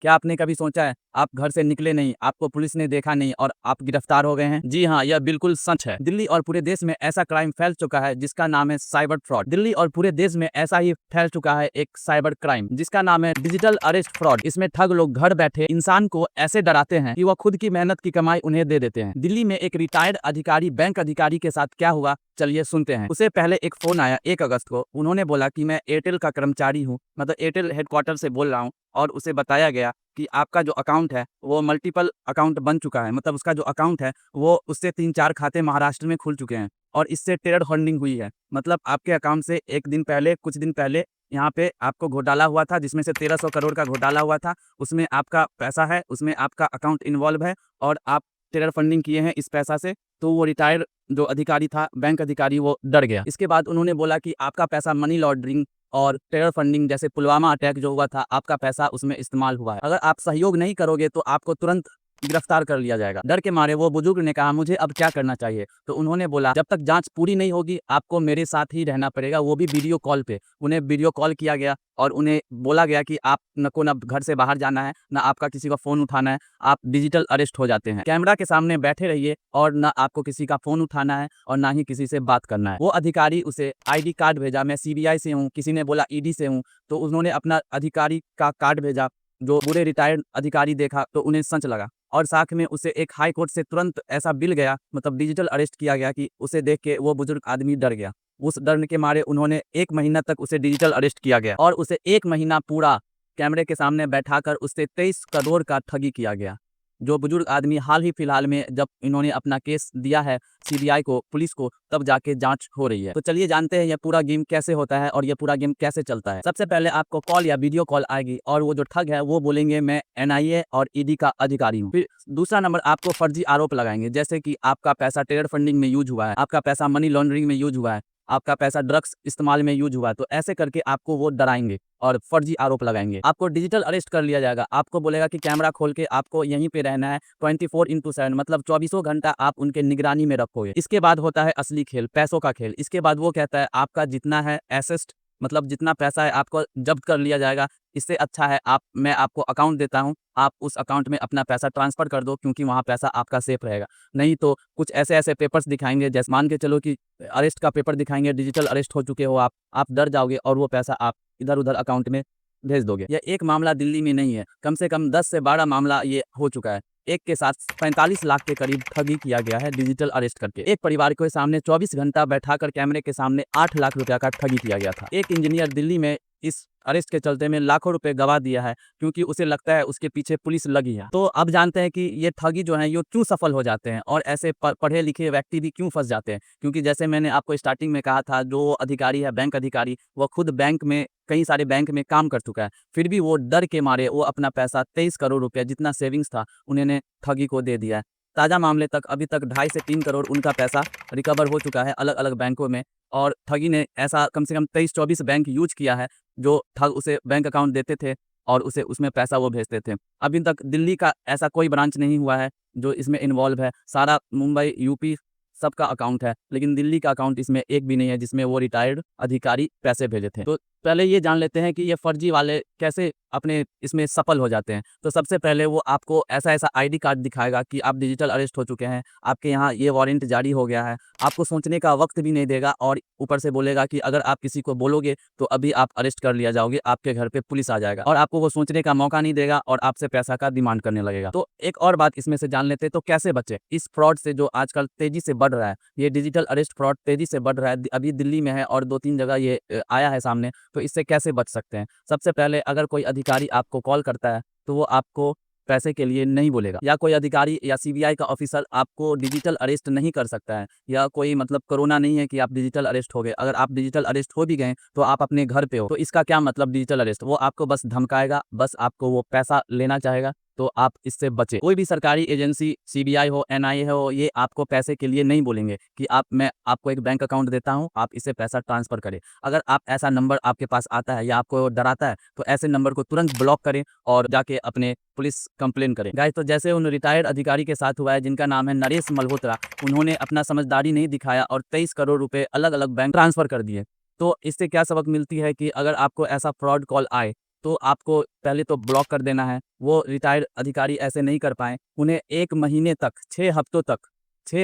क्या आपने कभी सोचा है आप घर से निकले नहीं, आपको पुलिस ने देखा नहीं और आप गिरफ्तार हो गए हैं? जी हाँ, यह बिल्कुल सच है। दिल्ली और पूरे देश में ऐसा क्राइम फैल चुका है जिसका नाम है साइबर फ्रॉड। दिल्ली और पूरे देश में ऐसा ही फैल चुका है एक साइबर क्राइम जिसका नाम है डिजिटल अरेस्ट फ्रॉड। इसमें ठग लोग घर बैठे इंसान को ऐसे डराते हैं कि वह खुद की मेहनत की कमाई उन्हें दे देते हैं। दिल्ली में एक रिटायर्ड अधिकारी बैंक अधिकारी के साथ क्या हुआ, चलिए सुनते हैं। उसे पहले एक फोन आया 1 अगस्त को। उन्होंने बोला कि मैं एयरटेल का कर्मचारी हूँ, मतलब एयरटेल हेडक्वार्टर से बोल रहा हूँ, और उसे बताया गया कि आपका जो अकाउंट है वो मल्टीपल अकाउंट बन चुका है, मतलब उसका जो अकाउंट है वो उससे 3-4 खाते महाराष्ट्र में खुल चुके हैं और इससे टेरर फंडिंग हुई है। मतलब आपके अकाउंट से कुछ दिन पहले यहाँ पे आपको घोटाला हुआ था जिसमें से 1300 करोड़ का घोटाला हुआ था। उसमें आपका पैसा है, उसमें आपका अकाउंट इन्वॉल्व है और आप टेरर फंडिंग किए हैं इस पैसा से। तो वो रिटायर्ड जो अधिकारी था, बैंक अधिकारी, वो डर गया। इसके बाद उन्होंने बोला कि आपका पैसा मनी लॉन्ड्रिंग और टेरर फंडिंग, जैसे पुलवामा अटैक जो हुआ था, आपका पैसा उसमें इस्तेमाल हुआ है। अगर आप सहयोग नहीं करोगे तो आपको तुरंत गिरफ्तार कर लिया जाएगा। डर के मारे वो बुजुर्ग ने कहा मुझे अब क्या करना चाहिए? तो उन्होंने बोला जब तक जांच पूरी नहीं होगी आपको मेरे साथ ही रहना पड़ेगा, वो भी वीडियो कॉल पे। उन्हें वीडियो कॉल किया गया और उन्हें बोला गया कि आप न को न घर से बाहर जाना है, ना आपका किसी का फोन उठाना है, आप डिजिटल अरेस्ट हो जाते हैं। कैमरा के सामने बैठे रहिए और ना आपको किसी का फोन उठाना है और ना ही किसी से बात करना है। वो अधिकारी उसे आईडी कार्ड भेजा, मैं सीबीआई से हूँ, किसी ने बोला ईडी से हूँ, तो उन्होंने अपना अधिकारी का कार्ड भेजा। जो बुरे रिटायर्ड अधिकारी देखा तो उन्हें सच लगा और साथ में उसे एक हाई कोर्ट से तुरंत ऐसा बिल गया, मतलब डिजिटल अरेस्ट किया गया, कि उसे देख के वो बुजुर्ग आदमी डर गया। उस डर के मारे उन्होंने 1 महीना तक उसे डिजिटल अरेस्ट किया गया और उसे 1 महीना पूरा कैमरे के सामने बैठाकर उससे 23 करोड़ का ठगी किया गया। जो बुजुर्ग आदमी हाल ही फिलहाल में जब इन्होंने अपना केस दिया है सीबीआई को, पुलिस को, तब जाके जांच हो रही है। तो चलिए जानते हैं यह पूरा गेम कैसे होता है और यह पूरा गेम कैसे चलता है। सबसे पहले आपको कॉल या वीडियो कॉल आएगी और वो जो ठग है वो बोलेंगे मैं एनआईए और ईडी का अधिकारी हूँ। फिर दूसरा नंबर आपको फर्जी आरोप लगाएंगे, जैसे कि आपका पैसा टेरर फंडिंग में यूज हुआ है, आपका पैसा मनी लॉन्ड्रिंग में यूज हुआ है, आपका पैसा ड्रग्स इस्तेमाल में यूज हुआ है। तो ऐसे करके आपको वो डराएंगे और फर्जी आरोप लगाएंगे। आपको डिजिटल अरेस्ट कर लिया जाएगा। आपको बोलेगा कि कैमरा खोल के आपको यहीं पे रहना है 24/7, मतलब 24 घंटा आप उनके निगरानी में रखोगे। इसके बाद होता है असली खेल, पैसों का खेल। इसके बाद वो कहता है आपका जितना है एसेस्ट, मतलब जितना पैसा है आपको जब्त कर लिया जाएगा। इससे अच्छा है मैं आपको अकाउंट देता हूँ, आप उस अकाउंट में अपना पैसा ट्रांसफर कर दो, क्योंकि वहाँ पैसा आपका सेफ रहेगा। नहीं तो कुछ ऐसे ऐसे पेपर्स दिखाएंगे, जैसे मान के चलो कि अरेस्ट का पेपर दिखाएंगे, डिजिटल अरेस्ट हो चुके हो आप डर जाओगे और वो पैसा आप इधर उधर अकाउंट में भेज दोगे। यह एक मामला दिल्ली में नहीं है, कम से कम 10 से 12 मामला ये हो चुका है। एक के साथ 45 लाख के करीब ठगी किया गया है डिजिटल अरेस्ट करके। एक परिवार के सामने 24 घंटा बैठाकर कैमरे के सामने 8 लाख रुपया का ठगी किया गया था। एक इंजीनियर दिल्ली में इस अरेस्ट के चलते में लाखों रुपए गवा दिया है, क्योंकि उसे लगता है उसके पीछे पुलिस लगी है। तो अब जानते हैं कि ये ठगी जो है ये क्यों सफल हो जाते हैं और ऐसे पढ़े लिखे व्यक्ति भी क्यों फंस जाते हैं। क्योंकि जैसे मैंने आपको स्टार्टिंग में कहा था, जो अधिकारी है बैंक अधिकारी, वह खुद बैंक में कई सारे बैंक में काम कर चुका है, फिर भी वो डर के मारे वो अपना पैसा 23 करोड़ रुपया जितना सेविंग्स था उन्होंने ठगी को दे दिया है। ताज़ा मामले तक अभी तक 2.5 से 3 करोड़ उनका पैसा रिकवर हो चुका है अलग अलग बैंकों में। और ठगी ने ऐसा कम से कम 23-24 बैंक यूज किया है, जो ठग उसे बैंक अकाउंट देते थे और उसे उसमें पैसा वो भेजते थे। अभी तक दिल्ली का ऐसा कोई ब्रांच नहीं हुआ है जो इसमें इन्वॉल्व है। सारा मुंबई, यूपी सबका अकाउंट है, लेकिन दिल्ली का अकाउंट इसमें एक भी नहीं है जिसमें वो रिटायर्ड अधिकारी पैसे भेजे थे। तो पहले ये जान लेते हैं कि ये फर्जी वाले कैसे अपने इसमें सफल हो जाते हैं। तो सबसे पहले वो आपको ऐसा ऐसा आईडी कार्ड दिखाएगा कि आप डिजिटल अरेस्ट हो चुके हैं, आपके यहाँ ये वारंट जारी हो गया है। आपको सोचने का वक्त भी नहीं देगा और ऊपर से बोलेगा कि अगर आप किसी को बोलोगे तो अभी आप अरेस्ट कर लिया जाओगे, आपके घर पे पुलिस आ जाएगा, और आपको वो सोचने का मौका नहीं देगा और आपसे पैसा का डिमांड करने लगेगा। तो एक और बात इसमें से जान लेते हैं, तो कैसे बचे इस फ्रॉड से जो आजकल तेजी से बढ़ रहा है। ये डिजिटल अरेस्ट फ्रॉड तेजी से बढ़ रहा है, अभी दिल्ली में है और 2-3 जगह ये आया है सामने। तो इससे कैसे बच सकते हैं? सबसे पहले अगर कोई अधिकारी आपको कॉल करता है तो वो आपको पैसे के लिए नहीं बोलेगा, या कोई अधिकारी या सीबीआई का ऑफिसर आपको डिजिटल अरेस्ट नहीं कर सकता है, या कोई मतलब कोरोना नहीं है कि आप डिजिटल अरेस्ट हो गए। अगर आप डिजिटल अरेस्ट हो भी गए तो आप अपने घर पे हो, तो इसका क्या मतलब डिजिटल अरेस्ट? वो आपको बस धमकाएगा, बस आपको वो पैसा लेना चाहेगा। तो आप इससे बचे। कोई भी सरकारी एजेंसी, सीबीआई हो, एनआईए हो, ये आपको पैसे के लिए नहीं बोलेंगे कि मैं आपको एक बैंक अकाउंट देता हूं, आप इसे पैसा ट्रांसफर करें। अगर आप ऐसा नंबर आपके पास आता है या आपको डराता है तो ऐसे नंबर को तुरंत ब्लॉक करें और जाके अपने पुलिस कंप्लेन करें। गाइस, तो जैसे उन रिटायर्ड अधिकारी के साथ हुआ है जिनका नाम है नरेश मल्होत्रा, उन्होंने अपना समझदारी नहीं दिखाया और 23 करोड़ रुपए अलग अलग बैंक ट्रांसफर कर दिए। तो इससे क्या सबक मिलती है कि अगर आपको ऐसा फ्रॉड कॉल आए तो आपको पहले तो ब्लॉक कर देना है। वो रिटायर्ड अधिकारी ऐसे नहीं कर पाए, उन्हें 1 महीने तक 6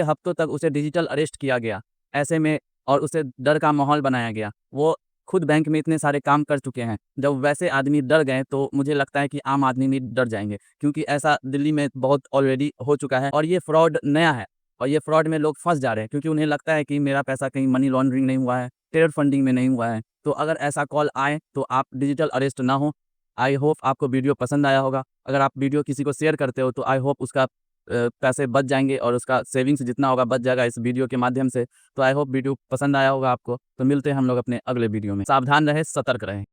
हफ्तों तक उसे डिजिटल अरेस्ट किया गया। ऐसे में और उसे डर का माहौल बनाया गया। वो खुद बैंक में इतने सारे काम कर चुके हैं। जब वैसे आदमी डर गए तो मुझे लगता है कि आम आदमी भी डर जाएँगे, क्योंकि ऐसा दिल्ली में बहुत ऑलरेडी हो चुका है और ये फ्रॉड नया है और ये फ्रॉड में लोग फँस जा रहे हैं, क्योंकि उन्हें लगता है कि मेरा पैसा कहीं मनी लॉन्ड्रिंग नहीं हुआ है, टेरर फंडिंग में नहीं हुआ है। तो अगर ऐसा कॉल आए तो आप डिजिटल अरेस्ट ना हो। आई होप आपको वीडियो पसंद आया होगा। अगर आप वीडियो किसी को शेयर करते हो तो आई होप उसका पैसे बच जाएँगे और उसका सेविंग्स जितना होगा बच जाएगा इस वीडियो के माध्यम से। तो आई होप वीडियो पसंद आया होगा आपको। तो मिलते हैं हम लोग अपने अगले वीडियो में। सावधान रहें, सतर्क रहें।